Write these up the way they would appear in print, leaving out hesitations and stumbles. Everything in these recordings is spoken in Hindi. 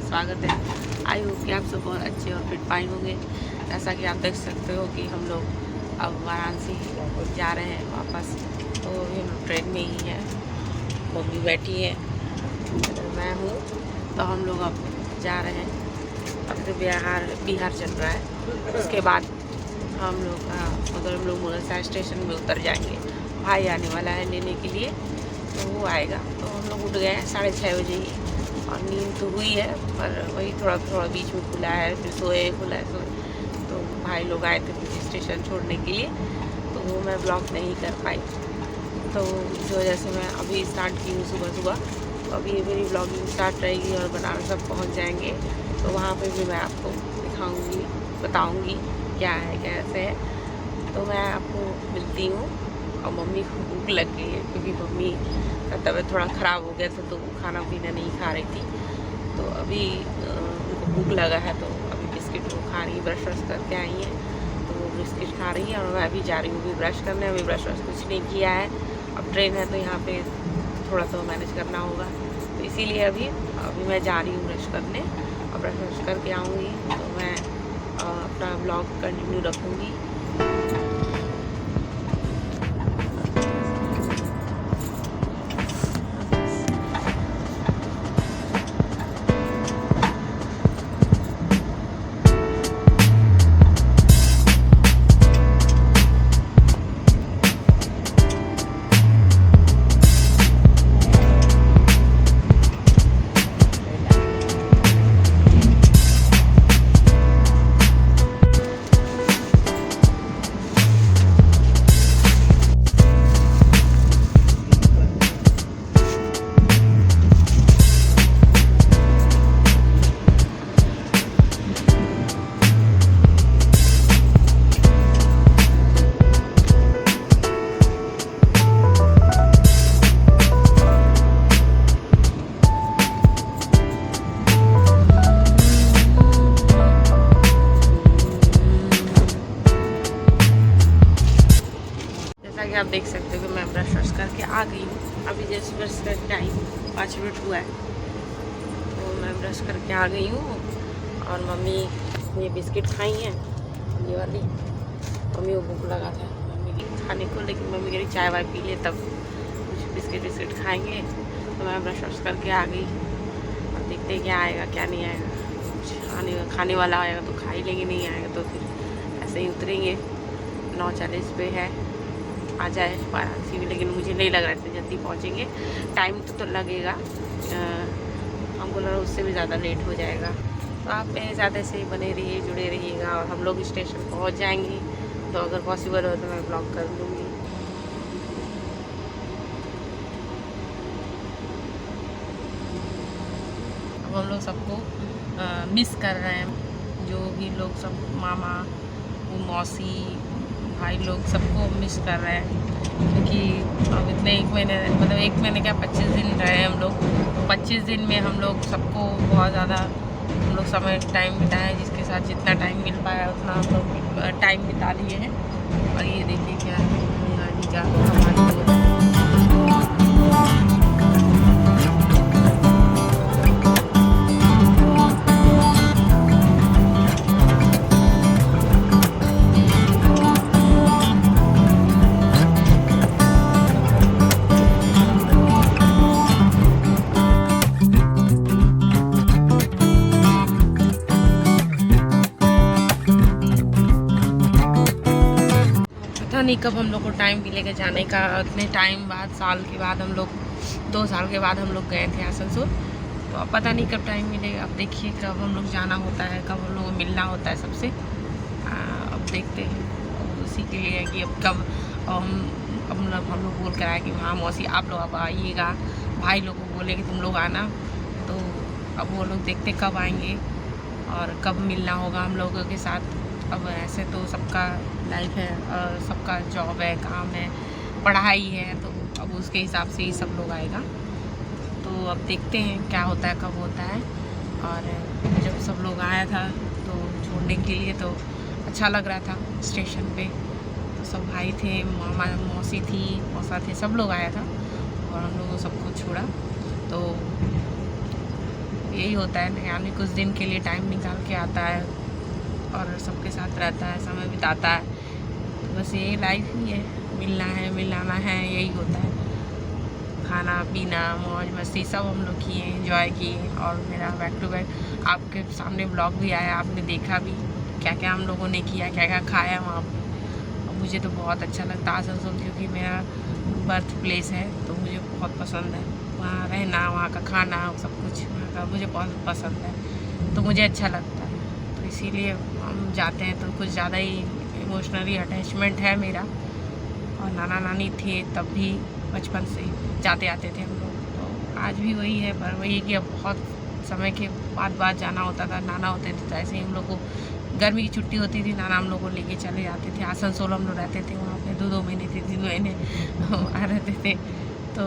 स्वागत है। आई होप कि आप सब बहुत अच्छे और फिट फाइन होंगे। जैसा कि आप देख सकते हो कि हम लोग अब वाराणसी जा रहे हैं वापस। तो अभी हम लोग ट्रेन में ही हैं, मम्मी बैठी है, मैं हूँ। तो हम लोग अब जा रहे हैं। तो बिहार चल रहा है। उसके बाद हम लोग मुगलसराय स्टेशन में उतर जाएंगे। भाई आने वाला है लेने के लिए, तो वो आएगा। तो हम लोग उठ गए हैं 6:30 बजे ही, और नींद तो हुई है, पर वही थोड़ा बीच में खुला है, फिर खुला है सोए। तो भाई लोग आए थे मुझे स्टेशन छोड़ने के लिए, तो वो मैं ब्लॉग नहीं कर पाई। तो इस वजह से मैं अभी स्टार्ट की हूँ सुबह। तो अभी मेरी ब्लॉगिंग स्टार्ट रहेगी और बनारस सब पहुँच जाएंगे। तो वहाँ पे भी मैं आपको दिखाऊँगी, बताऊँगी क्या है कैसे है। तो मैं आपको मिलती हूँ। और मम्मी को भूख लग गई है, क्योंकि मम्मी का तबीयत थोड़ा ख़राब हो गया था, तो वो खाना पीना नहीं खा रही थी। तो अभी उनको भूख लगा है, तो अभी बिस्किट वो खा रही है, ब्रश करके आई हैं। तो वो बिस्किट खा रही है और मैं अभी जा रही हूँ अभी ब्रश करने। अभी ब्रश कुछ नहीं किया है। अब ट्रेन है तो यहाँ पे थोड़ा सा मैनेज करना होगा, तो इसीलिए अभी मैं जा रही हूँ ब्रश करने। और ब्रश करके आऊँगी तो मैं अपना ब्लॉग कंटिन्यू रखूँगी। आप देख सकते हो कि मैं ब्रश करके आ गई हूँ। अभी जैसे ब्रश का टाइम 5 मिनट हुआ है, तो मैं ब्रश करके आ गई हूँ। और मम्मी ये बिस्किट खाई हैं, ये वाली। मम्मी को भूख लगा था मम्मी खाने को, लेकिन मम्मी कह रही चाय वाय पी ले तब कुछ बिस्किट खाएंगे। तो मैं ब्रश करके आ गई। अब देखते हैं क्या आएगा क्या नहीं आएगा। कुछ खाने वाला आएगा तो खा ही लेंगे, नहीं आएगा तो फिर ऐसे ही उतरेंगे। 9:40 पे है, आ जाए वाराणसी में, लेकिन मुझे नहीं लग रहा है इतनी जल्दी पहुँचेंगे। टाइम तो लगेगा, हमको लग रहा है उससे भी ज़्यादा लेट हो जाएगा। तो आप मेरे साथ ऐसे ही बने रहिए, जुड़े रहिएगा। और हम लोग स्टेशन पहुँच जाएंगे, तो अगर पॉसिबल हो तो मैं ब्लॉग कर दूँगी। अब हम लोग सबको मिस कर रहे हैं, जो भी लोग सब मामा मौसी भाई लोग सबको मिस कर रहे हैं, क्योंकि अब इतने 1 महीने मतलब 1 महीने क्या 25 दिन रहे हम लोग। 25 दिन में हम लोग सबको बहुत ज़्यादा हम लोग समय टाइम बिताया, जिसके साथ जितना टाइम मिल पाया उतना हम लोग टाइम बिता लिए हैं। और ये देखिए क्या नानी का हमारी नहीं कब हम लोग को टाइम मिलेगा जाने का। इतने टाइम बाद, साल के बाद हम लोग 2 साल के बाद हम लोग गए थे आसनसोल। तो अब पता नहीं कब टाइम मिलेगा। अब देखिए कब हम लोग जाना होता है, कब हम लोग को मिलना होता है सबसे। अब देखते हैं उसी के लिए कि अब कब हम लोग बोल कर आए कि हाँ मौसी आप लोग अब आइएगा। भाई लोग को बोले कि तुम लोग आना। तो अब वो लोग देखते कब आएंगे और कब मिलना होगा हम लोगों के साथ। अब ऐसे तो सबका लाइफ है और सबका जॉब है, काम है, पढ़ाई है, तो अब उसके हिसाब से ही सब लोग आएगा। तो अब देखते हैं क्या होता है कब होता है। और जब सब लोग आया था तो छोड़ने के लिए तो अच्छा लग रहा था स्टेशन पे। तो सब भाई थे, मामा मौसी थी, मौसा थे, सब लोग आया था और हम लोगों सबको छोड़ा। तो यही होता है, नया आदमी कुछ दिन के लिए टाइम निकाल के आता है और सबके साथ रहता है, समय बिताता है। तो बस यही लाइफ ही है, मिलना है, मिलाना है, यही होता है। खाना पीना मौज मस्ती सब हम लोग किए, एंजॉय किए। और मेरा बैक टू बैक आपके सामने ब्लॉग भी आया, आपने देखा भी क्या क्या हम लोगों ने किया, क्या क्या खाया वहाँ पर। और मुझे तो बहुत अच्छा लगता है आसनसोल, क्योंकि मेरा बर्थ प्लेस है, तो मुझे बहुत पसंद है वहाँ रहना, वहाँ का खाना, सब कुछ वहाँ का मुझे बहुत पसंद है, तो मुझे अच्छा लगता है। तो इसीलिए हम जाते हैं तो कुछ ज़्यादा ही इमोशनली अटैचमेंट है मेरा। और नाना नानी थे तब भी बचपन से जाते आते थे हम लोग, तो आज भी वही है। पर वही कि अब बहुत समय के बाद जाना होता था, नाना होते थे, तो ऐसे ही हम लोग को गर्मी की छुट्टी होती थी, नाना हम लोग को लेके चले जाते थे। आसनसोल हम लोग रहते थे, वहाँ पे 2-2 महीने 3-3 महीने रहते थे, तो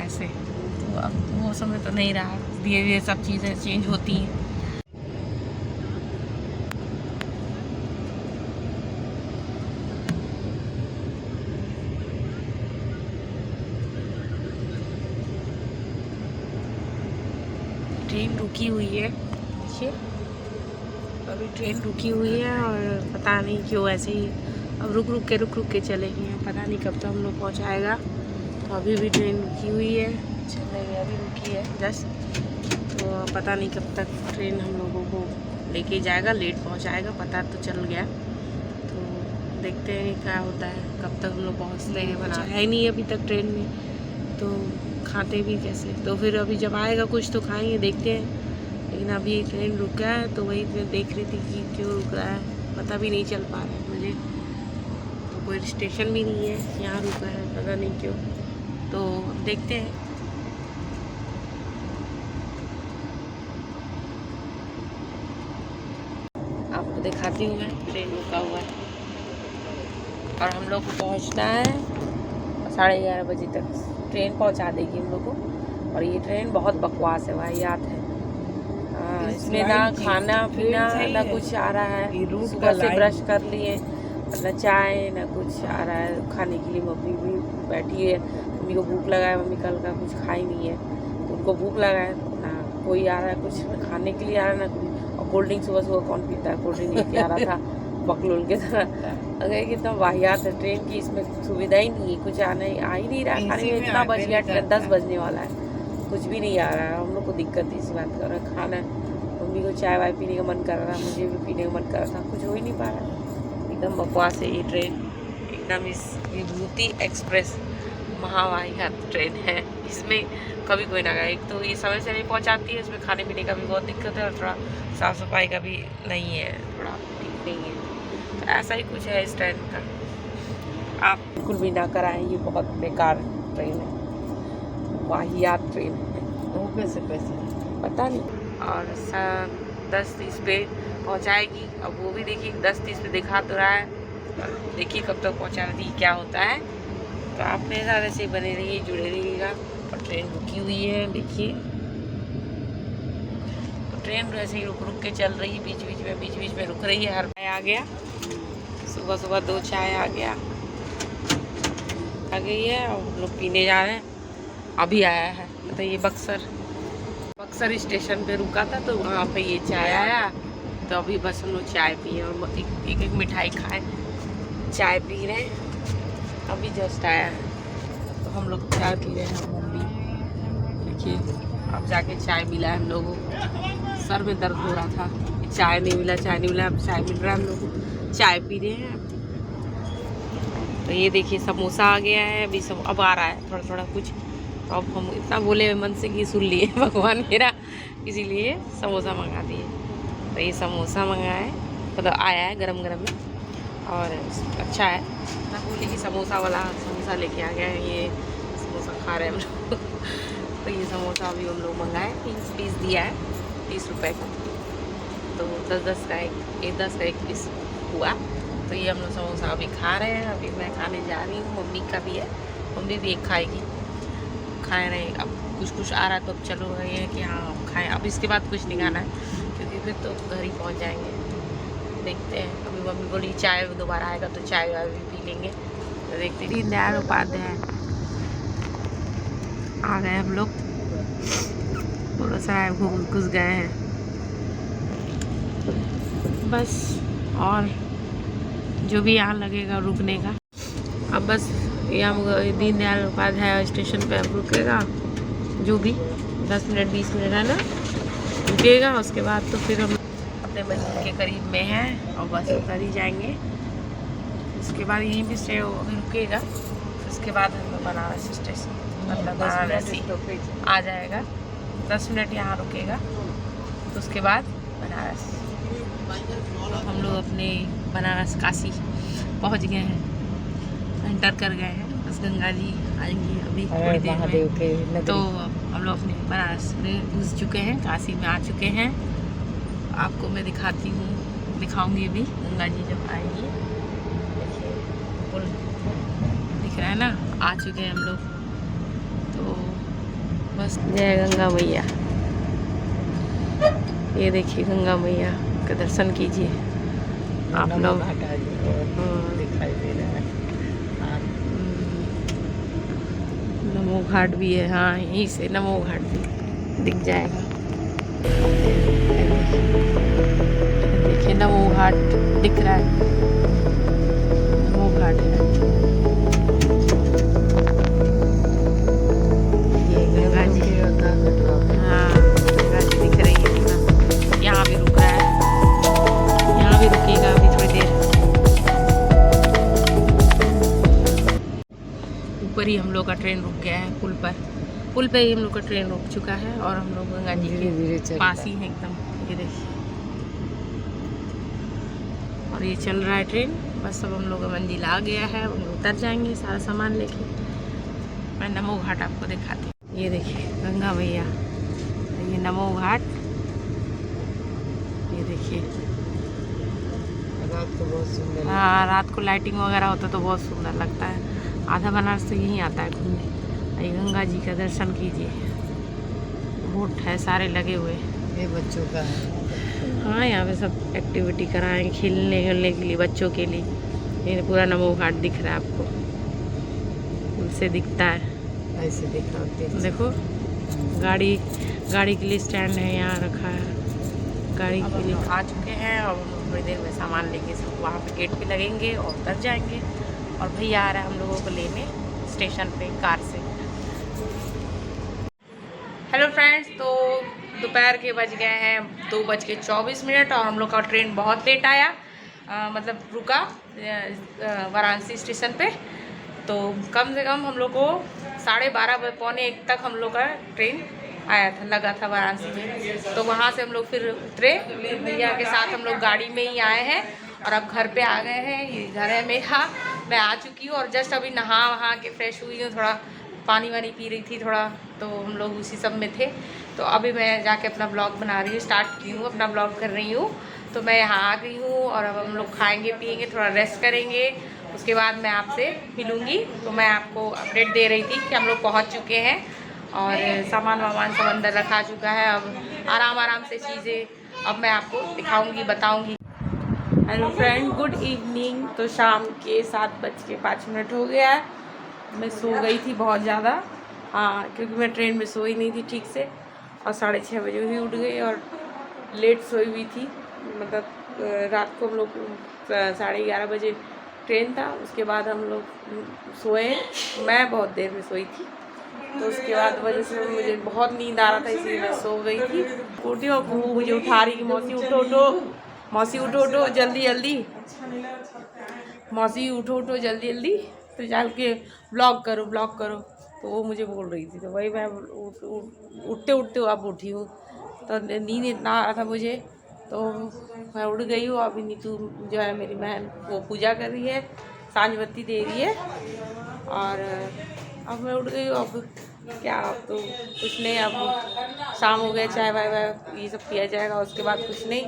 ऐसे। तो अब वो समय तो नहीं रहा, धीरे धीरे सब चीज़ें चेंज होती हैं। ट्रेन रुकी हुई है, देखिए अभी ट्रेन रुकी हुई है और पता नहीं क्यों ऐसे ही अब रुक रुक के चलेगी, पता नहीं कब तक हम लोग पहुँचाएगा। तो अभी भी ट्रेन रुकी हुई है, चल रही है, अभी रुकी है जस्ट। तो पता नहीं कब तक ट्रेन हम लोगों को लेके जाएगा, लेट पहुँचाएगा, पता तो चल गया। तो देखते हैं क्या होता है, कब तक हम लोग पहुँचते हैं। बना है नहीं अभी तक ट्रेन में, तो खाते भी कैसे। तो फिर अभी जब आएगा कुछ तो खाएंगे, देखते हैं। लेकिन अभी ट्रेन रुका है, तो वही मैं देख रही थी कि क्यों रुक रहा है, पता भी नहीं चल पा रहा है मुझे। तो कोई स्टेशन भी नहीं है, यहाँ रुका है, पता नहीं क्यों। तो अब देखते हैं। आपको दिखाती हूँ मैं, ट्रेन रुका हुआ है और हम लोग को पहुँचना है 11:30 बजे तक। ट्रेन पहुंचा देगी हम लोग को। और ये ट्रेन बहुत बकवास है, वाहियात है। इसमें ना खाना पीना ना कुछ आ रहा है, सुबह से ब्रश कर लिए, ना चाय ना कुछ आ रहा है खाने के लिए। मम्मी भी बैठी है, मम्मी को भूख लगा है, मम्मी कल का कुछ खाई नहीं है, तो उनको भूख लगा है। ना कोई आ रहा है कुछ खाने के लिए आ रहा है, ना कुछ। और कोल्ड ड्रिंक सुबह कौन पीता है, कोल्ड ड्रिंक लेके आ रहा था बकलोल के तरह। अगर कितना वाहियात है ट्रेन की, इसमें सुविधा ही नहीं है, कुछ आ ही नहीं रहा है खाने में। इतना बज गया, 10 बजने वाला है, कुछ भी नहीं आ रहा है। हम लोग को दिक्कत इसी बात कर रहा है, खाना। मम्मी को चाय वाय पीने का मन कर रहा था, मुझे भी पीने का मन कर रहा था, कुछ हो ही नहीं पा रहा। एकदम बकवास है ये ट्रेन, एकदम। इस विभूति एक्सप्रेस महावाहियात ट्रेन है, इसमें कभी कोई ना गया। एक तो ये समय से नहीं पहुँचाती है, इसमें खाने पीने का भी बहुत दिक्कत है, और थोड़ा साफ़ सफाई का भी नहीं है, थोड़ा ठीक नहीं है। तो ऐसा ही कुछ है इस ट्रेन का, आप बिल्कुल भी ना कराएं, ये बहुत बेकार ट्रेन है, वाहियात ट्रेन है। वो कैसे पैसे पता नहीं। और 10:30 पे पहुंचाएगी, अब वो भी देखिए 10:30 पे दिखा तो रहा है, देखिए कब तक पहुंचा रही क्या होता है। तो आप मेरे साथ ऐसे बने रहिए, जुड़े रहिएगा। और ट्रेन रुकी हुई है, देखिए तो ट्रेन ऐसे ही रुक के चल रही है, बीच बीच में रुक रही है। हर चाय आ गया, सुबह 2 चाय आ गई है, और हम लोग पीने जा रहे हैं। अभी आया है, तो ये बक्सर स्टेशन पे रुका था, तो वहाँ पे ये चाय आया, तो अभी बस हम लोग चाय पिए और एक मिठाई खाए, चाय पी रहे हैं। अभी जस्ट आया है, तो हम लोग चाय पी रहे हैं। मम्मी देखिए, अब जाके चाय मिला है हम लोगों को, सर में दर्द हो रहा था, चाय नहीं मिला, अब चाय मिल रहा है हम लोग को, चाय पी रहे हैं। तो ये देखिए समोसा आ गया है, अभी सब अब आ रहा है थोड़ा कुछ। तो अब हम इतना बोले मन से कि सुन लिए भगवान मेरा, इसीलिए समोसा मंगा दिए। तो ये समोसा मंगाए, मतलब आया है गरम में, और अच्छा है। मैं बोली कि समोसा वाला समोसा लेके आ गया है, ये समोसा खा रहे हैं हम लोग। तो ये समोसा अभी हम लोग मंगाए, 30 पीस दिया है, 30 रुपये का। तो 10 का एक पीस हुआ। तो ये हम लोग समोसा अभी खा रहे हैं, अभी मैं खाने जा रही हूँ, मम्मी का भी है, मम्मी भी एक खाएगी। खाए रहे, अब कुछ आ रहा है, तो अब चलो रहे हैं कि हाँ अब खाएँ। अब इसके बाद कुछ नहीं खाना है, क्योंकि फिर तो घर ही पहुँच जाएंगे। देखते हैं, अभी मम्मी बोली चाय दोबारा आएगा तो चाय वाय भी पी लेंगे। तो देखते हैं। दीनदयाल उपाध्याय आ गए हम लोग, थोड़ा सा घुस गए हैं बस। और जो भी यहाँ लगेगा रुकने का, अब बस यहाँ दीनदयाल उपाध्याय स्टेशन पे अब रुकेगा, जो भी 10 मिनट 20 मिनट है ना रुकेगा। उसके बाद तो फिर हम अपने मंदिर के करीब में हैं और बस उतर ही जाएंगे। उसके बाद यहीं भी स्टे रुकेगा। उसके बाद हम बनारस स्टेशन मतलब वाराणसी आ जाएगा। 10 मिनट यहाँ रुकेगा, तो उसके बाद बनारस। हम लोग अपने बनारस काशी पहुँच गए हैं, एंटर कर गए हैं। बस गंगा जी आएंगी अभी थोड़ी देर में, तो हम लोग अपने बनारस में घुस चुके हैं, काशी में आ चुके हैं। आपको मैं दिखाती हूँ, दिखाऊंगी अभी गंगा जी जब आएंगी। देखिए पुल दिख रहा है ना, आ चुके हैं हम लोग। तो बस जय गंगा मैया, ये देखिए गंगा मैया का दर्शन कीजिए आप लोग। दिखाई दे रहा है नमो घाट भी है, हाँ यहीं से नमो घाट भी दिख जाएगा। देखिए नमो घाट दिख रहा है, नमो घाट है ये गंगा जी। हाँ गंगा जी दिख रही है पूरा। यहाँ भी रुक रहा है, यहाँ भी रुकेगा अभी थोड़ी देर। ऊपर ही हम लोग का ट्रेन रुक गया है, पुल पे ही हम लोग का ट्रेन रुक चुका है और हम लोग गंगा जी के पास ही हैं एकदम। ये देखिए, और ये चल रहा है ट्रेन। बस अब हम लोग का मंजिल आ गया है, हम लोग उतर जाएंगे सारा सामान लेके। मैं नमो घाट आपको दिखाती हूँ। ये देखिए गंगा मैया, ये नमो घाट। ये देखिए रात को बहुत सुंदर, हाँ रात को लाइटिंग वगैरह होता तो बहुत सुंदर लगता है। आधा बनारस तो यहीं आता है घूमने। ये गंगा जी का दर्शन कीजिए, बोट है सारे लगे हुए। ये बच्चों का है, हाँ यहाँ पे सब एक्टिविटी कराएंगे खेलने के लिए बच्चों के लिए। ये पूरा नमो घाट दिख रहा है आपको, उनसे दिखता है ऐसे दिखाते। देखो गाड़ी के लिए स्टैंड है, यहाँ रखा है गाड़ी के लिए। आ चुके हैं और थोड़ी देर में सामान लेके सब वहाँ पे गेट पे लगेंगे और उतर जाएंगे। और भैया आ रहा है हम लोगों को लेने स्टेशन पे कार से। हेलो फ्रेंड्स, तो दोपहर के बज गए हैं 2:24 और हम लोग का ट्रेन बहुत लेट आया, मतलब रुका वाराणसी स्टेशन पे। तो कम से कम हम लोग को 12:30 पौने 1 तक हम लोग का ट्रेन आया था, लगा था वाराणसी में। तो वहाँ से हम लोग फिर उतरे, भैया के साथ हम लोग गाड़ी में ही आए हैं और अब घर पे आ गए हैं। ये घर है मेरा, मैं आ चुकी हूँ और जस्ट अभी नहा वहा के फ्रेश हुई हूँ, थोड़ा पानी वानी पी रही थी थोड़ा, तो हम लोग उसी सब में थे। तो अभी मैं जाके अपना ब्लॉग बना रही हूँ, स्टार्ट की हूँ, अपना ब्लॉग कर रही हूँ। तो मैं यहाँ आ गई हूँ और अब हम लोग खाएंगे पिएंगे, थोड़ा रेस्ट करेंगे, उसके बाद मैं आपसे मिलूँगी। तो मैं आपको अपडेट दे रही थी कि हम लोग पहुँच चुके हैं और सामान वामान सब अंदर रखा चुका है। अब आराम से चीज़ें अब मैं आपको दिखाऊँगी, बताऊँगी। Hello friend, good evening. तो शाम के 7:05 हो गया है। मैं सो गई थी बहुत ज़्यादा, हाँ क्योंकि मैं ट्रेन में सोई नहीं थी ठीक से, और 6:30 बजे ही उठ गई और लेट सोई हुई थी। मतलब रात को हम लोग 11:30 बजे ट्रेन था, उसके बाद हम लोग सोए। मैं बहुत देर में सोई थी, तो उसके बाद वजह से मुझे बहुत नींद आ रहा था, इसलिए मैं सो गई थी। उठी और बहू मुझे उठा रही कि मौसी उठो उठो, मौसी उठो उठो जल्दी जल्दी, मौसी उठो उठो जल्दी जल्दी, तो जाके ब्लॉग करो। तो वो मुझे बोल रही थी, तो वही मैं उठते उठते अब उठी हूँ। तो नींद इतना आ रहा था मुझे, तो मैं उठ गई हूँ। अभी नीतू जो है मेरी बहन, वो पूजा कर रही है, सांझ बत्ती दे रही है, और अब मैं उठ गई हूँ। अब क्या, अब तो कुछ नहीं, अब शाम हो गया, चाय वाय ये सब पिया जाएगा, उसके बाद कुछ नहीं।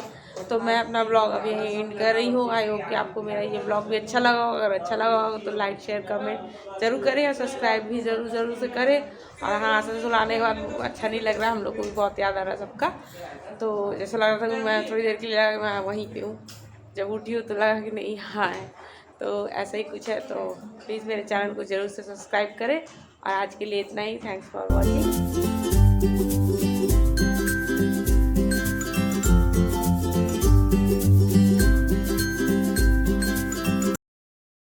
तो मैं अपना ब्लॉग अभी यहीं एंड कर रही हूँ। आई होप कि आपको मेरा ये ब्लॉग भी अच्छा लगा होगा। अगर अच्छा लगा होगा तो लाइक शेयर कमेंट जरूर करें और सब्सक्राइब भी ज़रूर से करें। और हाँ, आसनसोल आने के बाद अच्छा नहीं लग रहा, हम लोग को भी बहुत याद आ रहा है सबका। तो जैसा लग रहा था कि मैं थोड़ी देर के लिए लगा मैं वहीं पर हूँ, जब उठी हूँ तो लगा कि नहीं यहाँ है, तो ऐसा ही कुछ है। तो प्लीज़ मेरे चैनल को ज़रूर से सब्सक्राइब करें। और आज के लिए इतना ही, थैंक्स फॉर वॉचिंग।